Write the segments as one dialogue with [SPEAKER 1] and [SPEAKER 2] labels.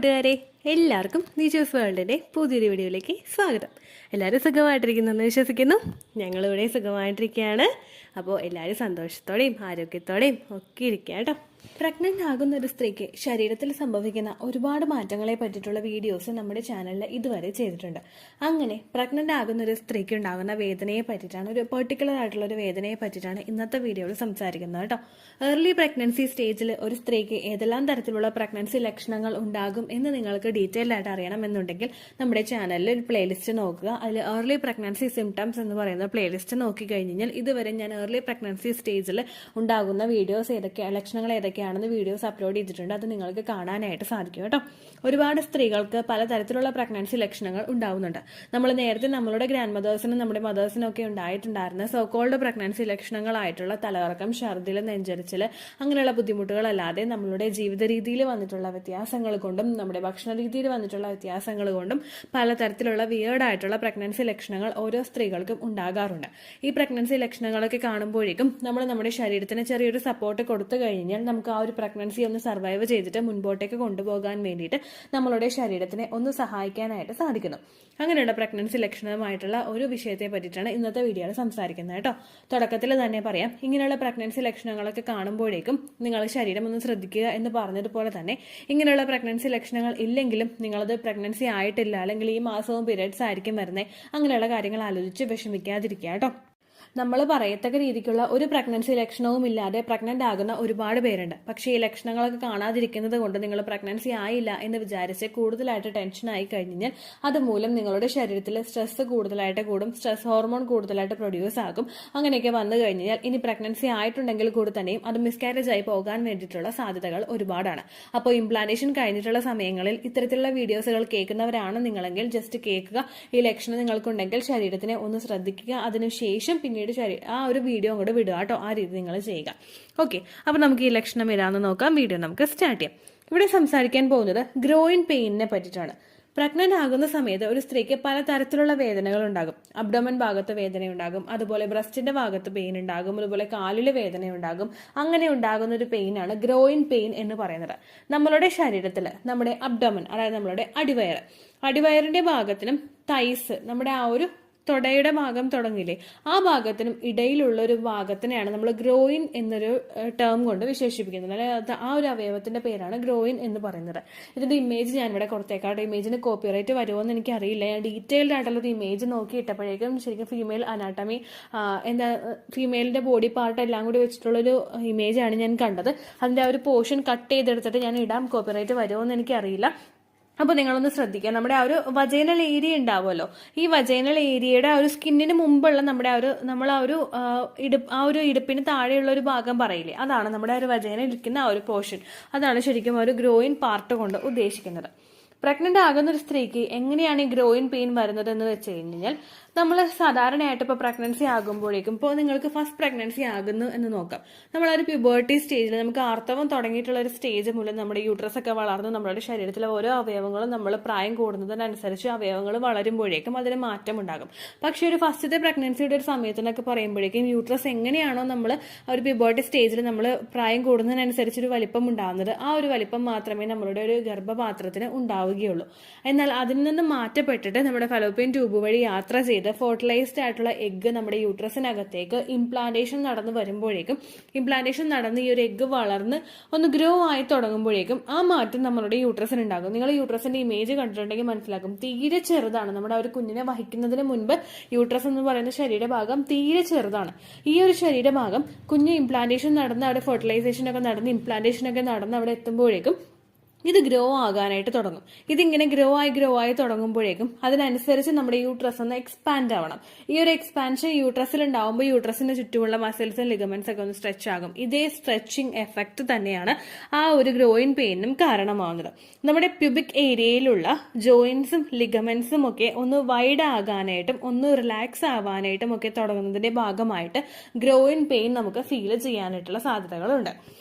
[SPEAKER 1] കൂട്ടുകാരെ, എല്ലാവർക്കും നിജോസ് വേൾഡിൻ്റെ പുതിയൊരു വീഡിയോയിലേക്ക് സ്വാഗതം. എല്ലാവരും സുഖമായിട്ടിരിക്കുന്നെന്ന് വിശ്വസിക്കുന്നു. ഞങ്ങളിവിടെ സുഖമായിട്ടിരിക്കുകയാണ്. അപ്പോൾ എല്ലാവരും സന്തോഷത്തോടെയും ആരോഗ്യത്തോടെയും ഒക്കെ ഇരിക്കുക കേട്ടോ. പ്രഗ്നൻ്റ് ആകുന്ന ഒരു സ്ത്രീക്ക് ശരീരത്തിൽ സംഭവിക്കുന്ന ഒരുപാട് മാറ്റങ്ങളെ പറ്റിയിട്ടുള്ള വീഡിയോസ് നമ്മുടെ ചാനലിൽ ഇതുവരെ ചെയ്തിട്ടുണ്ട്. അങ്ങനെ പ്രഗ്നൻ്റ് ആകുന്ന ഒരു സ്ത്രീക്ക് ഉണ്ടാകുന്ന വേദനയെ പറ്റിയിട്ടാണ്, ഒരു പെർട്ടിക്കുലർ ആയിട്ടുള്ള ഒരു വേദനയെ പറ്റിയിട്ടാണ് ഇന്നത്തെ വീഡിയോയിൽ സംസാരിക്കുന്നത് കേട്ടോ. ഏർലി പ്രഗ്നൻസി സ്റ്റേജിൽ ഒരു സ്ത്രീക്ക് ഏതെല്ലാം തരത്തിലുള്ള പ്രഗ്നൻസി ലക്ഷണങ്ങൾ ഉണ്ടാകും എന്ന് നിങ്ങൾക്ക് ഡീറ്റെയിൽഡ് ആയിട്ട് അറിയണമെന്നുണ്ടെങ്കിൽ നമ്മുടെ ചാനലിൽ ഒരു പ്ലേലിസ്റ്റ് നോക്കുക. അതിൽ ഏർലി പ്രഗ്നൻസി സിംറ്റംസ് എന്ന് പറയുന്ന പ്ലേലിസ്റ്റ് നോക്കിക്കഴിഞ്ഞാൽ ഇതുവരെ ഞാൻ ഏർലി പ്രഗ്നൻസി സ്റ്റേജിൽ ഉണ്ടാകുന്ന വീഡിയോസ് ലക്ഷണങ്ങൾ ഏതൊക്കെയാണെന്ന് വീഡിയോസ് അപ്ലോഡ് ചെയ്തിട്ടുണ്ട്. അത് നിങ്ങൾക്ക് കാണാനായിട്ട് സാധിക്കും കേട്ടോ. ഒരുപാട് സ്ത്രീകൾക്ക് പലതരത്തിലുള്ള പ്രഗ്നൻസി ലക്ഷണങ്ങൾ ഉണ്ടാവുന്നുണ്ട്. നമ്മൾ നേരത്തെ നമ്മളുടെ ഗ്രാൻഡ് മദേഴ്സിനും നമ്മുടെ മദേഴ്സിനും ഒക്കെ ഉണ്ടായിട്ടുണ്ടായിരുന്ന സോക്കോൾഡ് പ്രഗ്നൻസി ലക്ഷണങ്ങളായിട്ടുള്ള തലകറക്കം, ഛർദിൽ, നെഞ്ചരിച്ചിൽ അങ്ങനെയുള്ള ബുദ്ധിമുട്ടുകളല്ലാതെ നമ്മളുടെ ജീവിത രീതിയിൽ വന്നിട്ടുള്ള വ്യത്യാസങ്ങൾ കൊണ്ടും നമ്മുടെ ഭക്ഷണ രീതിയിൽ വന്നിട്ടുള്ള വ്യത്യാസങ്ങൾ കൊണ്ടും പലതരത്തിലുള്ള വിയേർഡായിട്ടുള്ള പ്രഗ്നൻസി ലക്ഷണങ്ങൾ ഓരോ സ്ത്രീകൾക്കും ഉണ്ടാകാറുണ്ട്. ഈ പ്രഗ്നൻസി ലക്ഷണങ്ങളൊക്കെ കാണുമ്പോഴേക്കും നമ്മൾ നമ്മുടെ ശരീരത്തിന് ചെറിയൊരു സപ്പോർട്ട് കൊടുത്തു കഴിഞ്ഞാൽ നമുക്ക് ആ ഒരു പ്രഗ്നൻസി ഒന്ന് സർവൈവ് ചെയ്തിട്ട് മുൻപോട്ടേക്ക് കൊണ്ടുപോകാൻ വേണ്ടിയിട്ട് നമ്മളുടെ ശരീരത്തിനെ ഒന്ന് സഹായിക്കാനായിട്ട് സാധിക്കുന്നു. അങ്ങനെയുള്ള പ്രഗ്നൻസി ലക്ഷണമായിട്ടുള്ള ഒരു വിഷയത്തെ പറ്റിയിട്ടാണ് ഇന്നത്തെ വീഡിയോയിൽ സംസാരിക്കുന്നത് കേട്ടോ. തുടക്കത്തിൽ തന്നെ പറയാം, ഇങ്ങനെയുള്ള പ്രഗ്നൻസി ലക്ഷണങ്ങളൊക്കെ കാണുമ്പോഴേക്കും നിങ്ങൾ ശരീരം ഒന്ന് ശ്രദ്ധിക്കുക എന്ന് പറഞ്ഞതുപോലെ തന്നെ ഇങ്ങനെയുള്ള പ്രഗ്നൻസി ലക്ഷണങ്ങൾ ഇല്ലെങ്കിലും നിങ്ങളത് പ്രഗ്നൻസി ആയിട്ടില്ല, അല്ലെങ്കിൽ ഈ മാസവും പീരിയഡ്സ് ആയിരിക്കും വരുന്നത്, അങ്ങനെയുള്ള കാര്യങ്ങൾ ആലോചിച്ച് വിഷമിക്കാതിരിക്കുക കേട്ടോ. നമ്മൾ പറയത്തക്ക രീതിക്കുള്ള ഒരു പ്രഗ്നൻസി ലക്ഷണവും ഇല്ലാതെ പ്രഗ്നന്റ് ആകുന്ന ഒരുപാട് പേരുണ്ട്. പക്ഷേ ഈ ലക്ഷണങ്ങളൊക്കെ കാണാതിരിക്കുന്നത് കൊണ്ട് നിങ്ങൾ പ്രഗ്നൻസി ആയില്ല എന്ന് വിചാരിച്ച് കൂടുതലായിട്ട് ടെൻഷൻ ആയി കഴിഞ്ഞാൽ അതുമൂലം നിങ്ങളുടെ ശരീരത്തിൽ സ്ട്രെസ് കൂടുതലായിട്ട് കൂടും, സ്ട്രെസ് ഹോർമോൺ കൂടുതലായിട്ട് പ്രൊഡ്യൂസ് ആകും. അങ്ങനെയൊക്കെ വന്നു കഴിഞ്ഞാൽ ഇനി പ്രഗ്നൻസി ആയിട്ടുണ്ടെങ്കിൽ കൂടി തന്നെയും അത് മിസ്കാരേജ് ആയി പോകാൻ വേണ്ടിയിട്ടുള്ള സാധ്യതകൾ ഒരുപാടാണ്. അപ്പോൾ ഇംപ്ലാന്റേഷൻ കഴിഞ്ഞിട്ടുള്ള സമയങ്ങളിൽ ഇത്തരത്തിലുള്ള വീഡിയോസുകൾ കേൾക്കുന്നവരാണ് നിങ്ങളെങ്കിൽ ജസ്റ്റ് കേൾക്കുക. ഈ ലക്ഷണം നിങ്ങൾക്കുണ്ടെങ്കിൽ ശരീരത്തിനെ ഒന്ന് ശ്രദ്ധിക്കുക. അതിനുശേഷം പിന്നീട് ആ ഒരു വീഡിയോ അങ്ങോട്ട് വിടുക കേട്ടോ. ആ രീതി നിങ്ങൾ ചെയ്യുക. ഓക്കെ, അപ്പൊ നമുക്ക് ഈ ലക്ഷണം ഏതാണെന്ന് നോക്കാം. വീഡിയോ നമുക്ക് സ്റ്റാർട്ട് ചെയ്യാം. ഇവിടെ സംസാരിക്കാൻ പോകുന്നത് ഗ്രോയിൻ പെയിനിനെ പറ്റിയിട്ടാണ്. പ്രഗ്നന്റ് ആകുന്ന സമയത്ത് ഒരു സ്ത്രീക്ക് പലതരത്തിലുള്ള വേദനകൾ ഉണ്ടാകും. അബ്ഡോമൻ ഭാഗത്ത് വേദനയുണ്ടാകും, അതുപോലെ ബ്രസ്റ്റിന്റെ ഭാഗത്ത് പെയിൻ ഉണ്ടാകും, അതുപോലെ കാലിലെ വേദനയുണ്ടാകും. അങ്ങനെ ഉണ്ടാകുന്ന ഒരു പെയിനാണ് ഗ്രോയിൻ പെയിൻ എന്ന് പറയുന്നത്. നമ്മളുടെ ശരീരത്തിൽ നമ്മുടെ അബ്ഡോമൻ, അതായത് നമ്മളുടെ അടിവയറിന്റെ ഭാഗത്തിനും തൈസ്, നമ്മുടെ ആ ഒരു തൊടയുടെ ഭാഗം തുടങ്ങില്ലേ, ആ ഭാഗത്തിനും ഇടയിലുള്ള ഒരു ഭാഗത്തിനെയാണ് നമ്മൾ ഗ്രോയിൻ എന്നൊരു ടേം കൊണ്ട് വിശേഷിപ്പിക്കുന്നത്. അതായത് ആ ഒരു അവയവത്തിന്റെ പേരാണ് ഗ്രോയിൻ എന്ന് പറയുന്നത്. ഇതിന്റെ ഇമേജ് ഞാൻ ഇവിടെ കൊടുത്തേക്കാട്ടെ. ഇമേജിന് കോപ്പിറൈറ്റ് വരുമോ എന്ന് എനിക്കറിയില്ല. ഞാൻ ഡീറ്റെയിൽഡ് ആയിട്ടുള്ള ഒരു ഇമേജ് നോക്കിയിട്ടപ്പോഴേക്കും ശരിക്കും ഫീമെയിൽ അനാട്ടമി, ഫീമെയിലിന്റെ ബോഡി പാർട്ട് എല്ലാം കൂടി വെച്ചിട്ടുള്ളൊരു ഇമേജാണ് ഞാൻ കണ്ടത്. അതിന്റെ ആ ഒരു പോർഷൻ കട്ട് ചെയ്തെടുത്തിട്ട് ഞാൻ ഇടാം. കോപ്പിറൈറ്റ് വരുമോ എന്ന് എനിക്കറിയില്ല. അപ്പോൾ നിങ്ങളൊന്ന് ശ്രദ്ധിക്കുക. നമ്മുടെ ആ ഒരു വജൈനൽ ഏരിയ ഉണ്ടാവുമല്ലോ, ഈ വജൈനൽ ഏരിയയുടെ ആ ഒരു സ്കിന്നിന് മുമ്പുള്ള നമ്മൾ ആ ഒരു ഇടുപ്പിന് താഴെയുള്ള ഒരു ഭാഗം പറയില്ലേ, അതാണ് നമ്മുടെ ആ ഒരു വജൈന ഇരിക്കുന്ന ആ ഒരു പോർഷൻ. അതാണ് ശരിക്കും ഒരു ഗ്രോയിൻ പാർട്ട് കൊണ്ട് ഉദ്ദേശിക്കുന്നത്. പ്രഗ്നന്റ് ആകുന്ന ഒരു സ്ത്രീക്ക് എങ്ങനെയാണ് ഈ ഗ്രോയിൻ പെയിൻ വരുന്നത് എന്ന് വെച്ച് കഴിഞ്ഞാൽ, നമ്മൾ സാധാരണയായിട്ട് ഇപ്പോൾ പ്രഗ്നൻസി ആകുമ്പോഴേക്കും, ഇപ്പോൾ നിങ്ങൾക്ക് ഫസ്റ്റ് പ്രഗ്നൻസി ആകുന്നു എന്ന് നോക്കാം. നമ്മളൊരു പ്യൂബേർട്ടി സ്റ്റേജിൽ, നമുക്ക് ആർത്തവം തുടങ്ങിയിട്ടുള്ള ഒരു സ്റ്റേജ് മൂലം നമ്മുടെ യൂട്രസ് ഒക്കെ വളർന്ന് നമ്മുടെ ശരീരത്തിലെ ഓരോ അവയവങ്ങളും നമ്മൾ പ്രായം കൂടുന്നതിനനുസരിച്ച് അവയവങ്ങൾ വളരുമ്പോഴേക്കും അതിന് മാറ്റം ഉണ്ടാകും. പക്ഷേ ഒരു ഫസ്റ്റത്തെ പ്രഗ്നൻസിയുടെ ഒരു സമയത്തിനൊക്കെ പറയുമ്പോഴേക്കും യൂട്രസ് എങ്ങനെയാണോ നമ്മൾ ഒരു പ്യൂബേർട്ടി സ്റ്റേജിൽ നമ്മൾ പ്രായം കൂടുന്നതിനനുസരിച്ച് ഒരു വലിപ്പം ഉണ്ടാകുന്നത്, ആ ഒരു വലിപ്പം മാത്രമേ നമ്മളുടെ ഒരു ഗർഭപാത്രത്തിന് ഉണ്ടാവുകയുള്ളൂ. എന്നാൽ അതിൽ നിന്ന് മാറ്റപ്പെട്ടിട്ട് നമ്മുടെ ഫലോപ്പിയൻ ട്യൂബ് വഴി യാത്ര ചെയ്ത് ഫെർട്ടിലൈസ്ഡ് ആയിട്ടുള്ള എഗ്ഗ് നമ്മുടെ യൂട്രസിനകത്തേക്ക് ഇംപ്ലാന്റേഷൻ നടന്ന് വരുമ്പോഴേക്കും, ഇംപ്ലാന്റേഷൻ നടന്ന് ഈ ഒരു എഗ്ഗ് വളർന്ന് ഒന്ന് ഗ്രോ ആയി തുടങ്ങുമ്പോഴേക്കും ആ മാറ്റം നമ്മളുടെ യൂട്രസിന് ഉണ്ടാകും. നിങ്ങൾ യൂട്രസിന്റെ ഇമേജ് കണ്ടിട്ടുണ്ടെങ്കിൽ മനസ്സിലാക്കും, തീരെ ചെറുതാണ്. നമ്മുടെ ആ ഒരു കുഞ്ഞിനെ വഹിക്കുന്നതിന് മുൻപ് യൂട്രസ് എന്ന് പറയുന്ന ശരീരഭാഗം തീരെ ചെറുതാണ്. ഈ ഒരു ശരീരഭാഗം കുഞ്ഞ് ഇംപ്ലാന്റേഷൻ നടന്ന് അവിടെ ഫെർട്ടിലൈസേഷൻ ഒക്കെ നടന്ന് ഇംപ്ലാന്റേഷൻ ഒക്കെ നടന്ന് അവിടെ എത്തുമ്പോഴേക്കും ഇത് ഗ്രോ ആകാനായിട്ട് തുടങ്ങും. ഇതിങ്ങനെ ഗ്രോ ആയി തുടങ്ങുമ്പോഴേക്കും അതിനനുസരിച്ച് നമ്മുടെ യൂട്രസ് ഒന്ന് എക്സ്പാൻഡ് ആവണം. ഈ ഒരു എക്സ്പാൻഷൻ യൂട്രസിൽ ഉണ്ടാവുമ്പോൾ യൂട്രസിന് ചുറ്റുമുള്ള മസിൽസും ലിഗമെന്റ്സ് ഒക്കെ ഒന്ന് സ്ട്രെച്ച് ആകും. ഇതേ സ്ട്രെച്ചിങ് എഫക്ട് തന്നെയാണ് ആ ഒരു ഗ്രോയിൻ പെയിനും കാരണമാവുന്നത്. നമ്മുടെ പ്യൂബിക് ഏരിയയിലുള്ള ജോയിന്റ്സും ലിഗമെന്റ്സും ഒക്കെ ഒന്ന് വൈഡ് ആകാനായിട്ടും ഒന്ന് റിലാക്സ് ആവാനായിട്ടും ഒക്കെ തുടങ്ങുന്നതിന്റെ ഭാഗമായിട്ട് ഗ്രോയിൻ പെയിൻ നമുക്ക് ഫീൽ ചെയ്യാനായിട്ടുള്ള സാധ്യതകളുണ്ട്.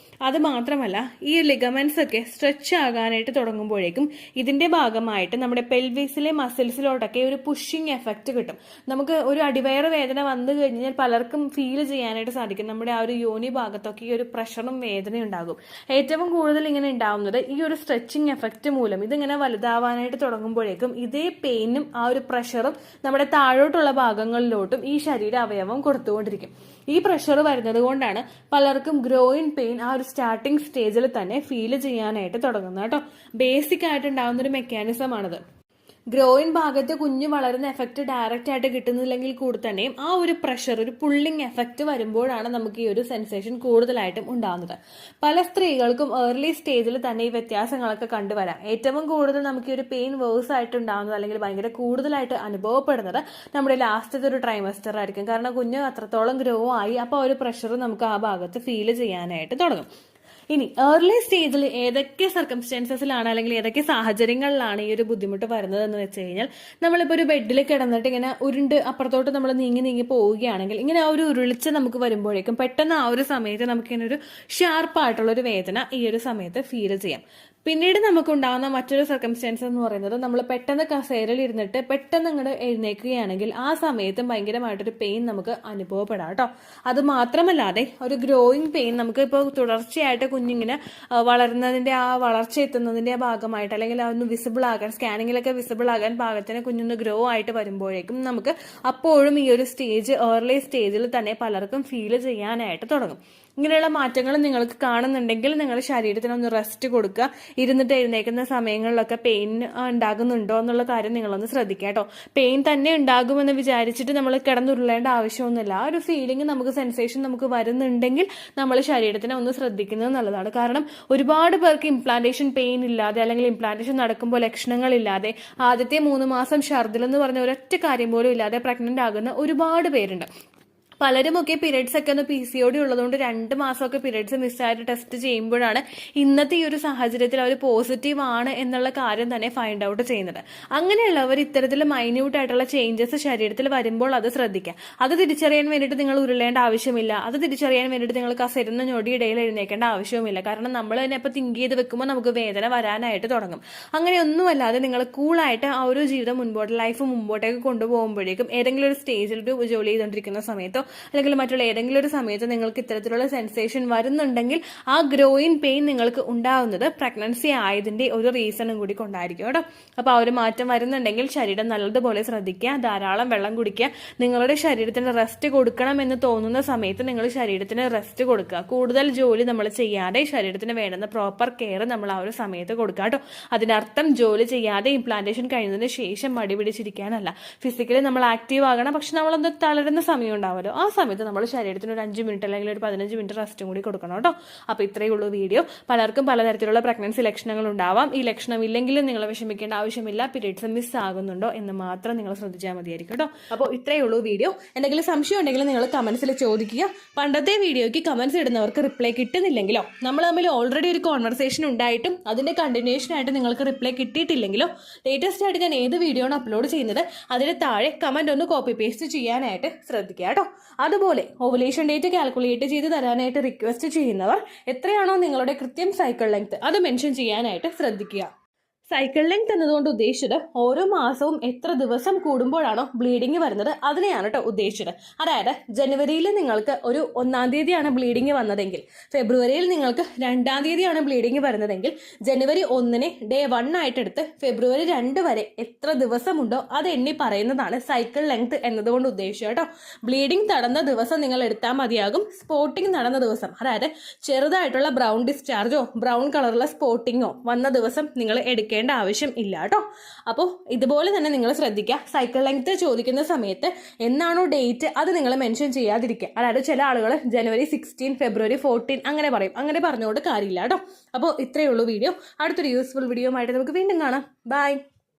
[SPEAKER 1] അത് മാത്രമല്ല ഈ ലിഗമെന്റ്സ് ഒക്കെ സ്ട്രെച്ച് ആകാനായിട്ട് തുടങ്ങുമ്പോഴേക്കും ഇതിന്റെ ഭാഗമായിട്ട് നമ്മുടെ പെൽവിസിലെ മസിൽസിലോട്ടൊക്കെ ഒരു പുഷിങ് എഫക്റ്റ് കിട്ടും. നമുക്ക് ഒരു അടിവയറ് വേദന വന്നു കഴിഞ്ഞാൽ പലർക്കും ഫീൽ ചെയ്യാനായിട്ട് സാധിക്കും. നമ്മുടെ ആ ഒരു യോനി ഭാഗത്തൊക്കെ ഈ ഒരു പ്രഷറും വേദനയും ഉണ്ടാകും. ഏറ്റവും കൂടുതൽ ഇങ്ങനെ ഉണ്ടാവുന്നത് ഈ ഒരു സ്ട്രെച്ചിങ് എഫക്റ്റ് മൂലം. ഇതിങ്ങനെ വലുതാവാനായിട്ട് തുടങ്ങുമ്പോഴേക്കും ഇതേ പെയിനും ആ ഒരു പ്രഷറും നമ്മുടെ താഴോട്ടുള്ള ഭാഗങ്ങളിലോട്ടും ഈ ശരീര അവയവം കൊടുത്തുകൊണ്ടിരിക്കും. ഈ പ്രഷർ വരുന്നത് കൊണ്ടാണ് പലർക്കും ഗ്രോയിൻ പെയിൻ ആ ഒരു സ്റ്റാർട്ടിംഗ് സ്റ്റേജിൽ തന്നെ ഫീൽ ചെയ്യാനായിട്ട് തുടങ്ങുന്നത് കേട്ടോ. ബേസിക് ആയിട്ട് ഉണ്ടാകുന്ന ഒരു മെക്കാനിസം ആണിത്. ഗ്രോയിൻ ഭാഗത്ത് കുഞ്ഞ് വളരുന്ന എഫക്റ്റ് ഡയറക്റ്റ് ആയിട്ട് കിട്ടുന്നില്ലെങ്കിൽ കൂടി തന്നെയും ആ ഒരു പ്രഷർ, ഒരു പുള്ളിങ് എഫക്റ്റ് വരുമ്പോഴാണ് നമുക്ക് ഈ ഒരു സെൻസേഷൻ കൂടുതലായിട്ടും ഉണ്ടാകുന്നത്. പല സ്ത്രീകൾക്കും ഏർലി സ്റ്റേജിൽ തന്നെ ഈ വ്യത്യാസങ്ങളൊക്കെ കണ്ടുവരാം. ഏറ്റവും കൂടുതൽ നമുക്ക് ഈ ഒരു പെയിൻ വേഴ്സ് ആയിട്ട് ഉണ്ടാകുന്നത് അല്ലെങ്കിൽ ഭയങ്കര കൂടുതലായിട്ട് അനുഭവപ്പെടുന്നത് നമ്മുടെ ലാസ്റ്റത്തെ ഒരു ട്രൈമസ്റ്റർ ആയിരിക്കും. കാരണം കുഞ്ഞ് അത്രത്തോളം ഗ്രോ ആയി, അപ്പോൾ ഒരു പ്രഷർ നമുക്ക് ആ ഭാഗത്ത് ഫീൽ ചെയ്യാനായിട്ട് തുടങ്ങും. ഇനി ഏർലി സ്റ്റേജിൽ ഏതൊക്കെ സർക്കംസ്റ്റൻസസിലാണ് അല്ലെങ്കിൽ ഏതൊക്കെ സാഹചര്യങ്ങളിലാണ് ഈ ഒരു ബുദ്ധിമുട്ട് വരുന്നത് എന്ന് വെച്ച് കഴിഞ്ഞാൽ, നമ്മളിപ്പോൾ ഒരു ബെഡിൽ കിടന്നിട്ട് ഇങ്ങനെ ഉരുണ്ട് അപ്പുറത്തോട്ട് നമ്മൾ നീങ്ങി പോവുകയാണെങ്കിൽ ഇങ്ങനെ ആ ഒരു ഉരുളിച്ച നമുക്ക് വരുമ്പോഴേക്കും പെട്ടെന്ന് ആ ഒരു സമയത്ത് നമുക്കിങ്ങനെ ഒരു ഷാർപ്പായിട്ടുള്ളൊരു വേദന ഈ ഒരു സമയത്ത് ഫീൽ ചെയ്യാം. പിന്നീട് നമുക്കുണ്ടാകുന്ന മറ്റൊരു സർക്കംസ്റ്റൻസ് എന്ന് പറയുന്നത്, നമ്മൾ പെട്ടെന്ന് കസേരയിൽ ഇരുന്നിട്ട് പെട്ടെന്ന് അങ്ങോട്ട് എഴുന്നേൽക്കുകയാണെങ്കിൽ ആ സമയത്തും ഭയങ്കരമായിട്ടൊരു പെയിൻ നമുക്ക് അനുഭവപ്പെടാം കേട്ടോ. അത് മാത്രമല്ലാതെ ഒരു ഗ്രോയിങ് പെയിൻ നമുക്ക് ഇപ്പോൾ തുടർച്ചയായിട്ട് കുഞ്ഞിങ്ങനെ വളരുന്നതിന്റെ ആ വളർച്ച എത്തുന്നതിന്റെ ഭാഗമായിട്ട് അല്ലെങ്കിൽ അതൊന്ന് വിസിബിൾ ആകാൻ, സ്കാനിങ്ങിലൊക്കെ വിസിബിൾ ആകാൻ പാകത്തിന് കുഞ്ഞൊന്ന് ഗ്രോ ആയിട്ട് വരുമ്പോഴേക്കും നമുക്ക് അപ്പോഴും ഈ ഒരു സ്റ്റേജ്, ഏർലി സ്റ്റേജിൽ തന്നെ പലർക്കും ഫീൽ ചെയ്യാനായിട്ട് തുടങ്ങും. ഇങ്ങനെയുള്ള മാറ്റങ്ങൾ നിങ്ങൾക്ക് കാണുന്നുണ്ടെങ്കിൽ നിങ്ങൾ ശരീരത്തിന് ഒന്ന് റെസ്റ്റ് കൊടുക്കുക. ഇരുന്നിട്ട് എഴുന്നേക്കുന്ന സമയങ്ങളിലൊക്കെ പെയിൻ ഉണ്ടാകുന്നുണ്ടോ എന്നുള്ള കാര്യം നിങ്ങളൊന്ന് ശ്രദ്ധിക്കുക കേട്ടോ. പെയിൻ തന്നെ ഉണ്ടാകുമെന്ന് വിചാരിച്ചിട്ട് നമ്മൾ കിടന്നുരുളേണ്ട ആവശ്യമൊന്നുമില്ല. ആ ഒരു ഫീലിംഗ് നമുക്ക്, സെൻസേഷൻ നമുക്ക് വരുന്നുണ്ടെങ്കിൽ നമ്മൾ ശരീരത്തിനെ ഒന്ന് ശ്രദ്ധിക്കുന്നത് നല്ലതാണ്. കാരണം ഒരുപാട് പേർക്ക് ഇംപ്ലാന്റേഷൻ പെയിൻ ഇല്ലാതെ അല്ലെങ്കിൽ ഇംപ്ലാന്റേഷൻ നടക്കുമ്പോൾ ലക്ഷണങ്ങളില്ലാതെ ആദ്യത്തെ 3 മാസം ഛർദിലെന്ന് പറഞ്ഞ ഒരൊറ്റ കാര്യം പോലും ഇല്ലാതെ പ്രഗ്നന്റ് ആകുന്ന ഒരുപാട് പേരുണ്ട്. പലരുമൊക്കെ പീരിയഡ്സ് ഒക്കെ ഒന്ന് PCOD ഉള്ളതുകൊണ്ട് 2 മാസമൊക്കെ പീരിയഡ്സ് മിസ്സായിട്ട് ടെസ്റ്റ് ചെയ്യുമ്പോഴാണ് ഇന്നത്തെ ഈ ഒരു സാഹചര്യത്തിൽ അവർ പോസിറ്റീവ് ആണ് എന്നുള്ള കാര്യം തന്നെ ഫൈൻഡ് ഔട്ട് ചെയ്യുന്നത്. അങ്ങനെയുള്ളവർ ഇത്തരത്തിൽ മൈന്യൂട്ട് ആയിട്ടുള്ള ചേഞ്ചസ് ശരീരത്തിൽ വരുമ്പോൾ അത് ശ്രദ്ധിക്കുക. അത് തിരിച്ചറിയാൻ വേണ്ടിയിട്ട് നിങ്ങൾ ഉരുളേണ്ട ആവശ്യമില്ല. അത് തിരിച്ചറിയാൻ വേണ്ടിയിട്ട് നിങ്ങൾ കസരുന്ന ഞൊടിയിടയിൽ എഴുന്നേക്കേണ്ട ആവശ്യവുമില്ല. കാരണം നമ്മൾ തന്നെ ഇപ്പോൾ തിങ്ക് ചെയ്ത് വെക്കുമ്പോൾ നമുക്ക് വേദന വരാനായിട്ട് തുടങ്ങും. അങ്ങനെയൊന്നുമല്ലാതെ നിങ്ങൾ കൂളായിട്ട് ആ ഒരു ജീവിതം ലൈഫ് മുമ്പോട്ടേക്ക് കൊണ്ടുപോകുമ്പോഴേക്കും ഏതെങ്കിലും ഒരു സ്റ്റേജിൽ ജോലി ചെയ്തുകൊണ്ടിരിക്കുന്ന സമയത്തോ അല്ലെങ്കിൽ മറ്റുള്ള ഏതെങ്കിലും ഒരു സമയത്ത് നിങ്ങൾക്ക് ഇത്തരത്തിലുള്ള സെൻസേഷൻ വരുന്നുണ്ടെങ്കിൽ ആ ഗ്രോയിൻ പെയിൻ നിങ്ങൾക്ക് ഉണ്ടാവുന്നത് പ്രഗ്നൻസി ആയതിന്റെ ഒരു റീസണും കൂടി കൊണ്ടായിരിക്കും കേട്ടോ. അപ്പോൾ ആ ഒരു മാറ്റം വരുന്നുണ്ടെങ്കിൽ ശരീരം നല്ലതുപോലെ ശ്രദ്ധിക്കുക, ധാരാളം വെള്ളം കുടിക്കുക. നിങ്ങളുടെ ശരീരത്തിന് റെസ്റ്റ് കൊടുക്കണം എന്ന് തോന്നുന്ന സമയത്ത് നിങ്ങൾ ശരീരത്തിന് റെസ്റ്റ് കൊടുക്കുക. കൂടുതൽ ജോലി നമ്മൾ ചെയ്യാതെ ശരീരത്തിന് വേണ്ടുന്ന പ്രോപ്പർ കെയർ നമ്മൾ ആ ഒരു സമയത്ത് കൊടുക്കുക കേട്ടോ. അതിനർത്ഥം ജോലി ചെയ്യാതെ ഇംപ്ലാന്റേഷൻ കഴിഞ്ഞതിന് ശേഷം മടി പിടിച്ചിരിക്കാനല്ല. ഫിസിക്കലി നമ്മൾ ആക്റ്റീവ് ആകണം, പക്ഷെ നമ്മളൊന്ന് തളരുന്ന സമയം ഉണ്ടാവുമല്ലോ, ആ സമയത്ത് നമ്മൾ ശരീരത്തിന് ഒരു 5 മിനിറ്റ് അല്ലെങ്കിൽ ഒരു 15 മിനിറ്റ് റെസ്റ്റും കൂടി കൊടുക്കണം കേട്ടോ. അപ്പോൾ ഇത്രയേ ഉള്ളൂ വീഡിയോ. പലർക്കും പലതരത്തിലുള്ള പ്രഗ്നൻസി ലക്ഷണങ്ങൾ ഉണ്ടാവാം. ഈ ലക്ഷണം ഇല്ലെങ്കിലും നിങ്ങൾ വിഷമിക്കേണ്ട ആവശ്യമില്ല. പീരിയഡ്സ് മിസ് ആകുന്നുണ്ടോ എന്ന് മാത്രം നിങ്ങൾ ശ്രദ്ധിച്ചാൽ മതിയായിരിക്കും കേട്ടോ. അപ്പോൾ ഇത്രയേ ഉള്ളൂ വീഡിയോ. എന്തെങ്കിലും സംശയം ഉണ്ടെങ്കിൽ നിങ്ങൾ കമന്റ്സിൽ ചോദിക്കുക. പണ്ടത്തെ വീഡിയോയ്ക്ക് കമന്റ്സ് ഇടുന്നവർക്ക് റിപ്ലൈ കിട്ടുന്നില്ലെങ്കിലോ, നമ്മൾ തമ്മിൽ ഓൾറെഡി ഒരു കോൺവെർസേഷൻ ഉണ്ടായിട്ടും അതിന്റെ കണ്ടിന്യൂഷൻ ആയിട്ട് നിങ്ങൾക്ക് റിപ്ലൈ കിട്ടിയിട്ടില്ലെങ്കിലോ, ലേറ്റസ്റ്റ് ആയിട്ട് ഞാൻ ഏത് വീഡിയോ ആണ് അപ്ലോഡ് ചെയ്യുന്നത് അതിന് താഴെ കമന്റ് ഒന്ന് കോപ്പി പേസ്റ്റ് ചെയ്യാനായിട്ട് ശ്രദ്ധിക്കുക കേട്ടോ. അതുപോലെ ഓവുലേഷൻ ഡേറ്റ് കാൽക്കുലേറ്റ് ചെയ്ത് തരാനായിട്ട് റിക്വസ്റ്റ് ചെയ്യുന്നവർ എത്രയാണോ നിങ്ങളുടെ കൃത്യം സൈക്കിൾ ലെങ്ത് അത് മെൻഷൻ ചെയ്യാനായിട്ട് ശ്രദ്ധിക്കുക. സൈക്കിൾ ലെങ്ത് എന്നതുകൊണ്ട് ഉദ്ദേശിച്ചത് ഓരോ മാസവും എത്ര ദിവസം കൂടുമ്പോഴാണോ ബ്ലീഡിങ് വരുന്നത് അതിനെയാണ് കേട്ടോ ഉദ്ദേശിച്ചത്. അതായത് ജനുവരിയിൽ നിങ്ങൾക്ക് ഒരു 1-ാം തീയതിയാണ് ബ്ലീഡിങ് വന്നതെങ്കിൽ, ഫെബ്രുവരിയിൽ നിങ്ങൾക്ക് 2-ാം തീയതിയാണ് ബ്ലീഡിങ് വരുന്നതെങ്കിൽ, ജനുവരി 1-നെ ഡേ 1 ആയിട്ട് എടുത്ത് ഫെബ്രുവരി 2 വരെ എത്ര ദിവസമുണ്ടോ അത് എണ്ണി പറയുന്നതാണ് സൈക്കിൾ ലെങ്ത് എന്നതുകൊണ്ട് ഉദ്ദേശിച്ചത് കേട്ടോ. ബ്ലീഡിങ് നടന്ന ദിവസം നിങ്ങൾ എടുത്താൽ മതിയാകും. സ്പോട്ടിങ് നടന്ന ദിവസം, അതായത് ചെറുതായിട്ടുള്ള ബ്രൗൺ ഡിസ്ചാർജോ ബ്രൗൺ കളറുള്ള സ്പോട്ടിങ്ങോ വന്ന ദിവസം നിങ്ങൾ എടുക്കുക ആവശ്യം ഇല്ല കേട്ടോ. അപ്പോൾ ഇതുപോലെ തന്നെ നിങ്ങൾ ശ്രദ്ധിക്കുക. സൈക്കിൾ ലെങ്ത് ചോദിക്കുന്ന സമയത്ത് എന്നാണോ ഡേറ്റ് അത് നിങ്ങൾ മെൻഷൻ ചെയ്യാതിരിക്കുക. അതായത് ചില ആളുകൾ ജനുവരി 16, ഫെബ്രുവരി 14 അങ്ങനെ പറയും. അങ്ങനെ പറഞ്ഞുകൊണ്ട് കാര്യമില്ല കേട്ടോ. അപ്പോൾ ഇത്രയേ ഉള്ളൂ വീഡിയോ. അടുത്തൊരു യൂസ്ഫുൾ വീഡിയോ ആയിട്ട് നമുക്ക് വീണ്ടും കാണാം. ബൈ.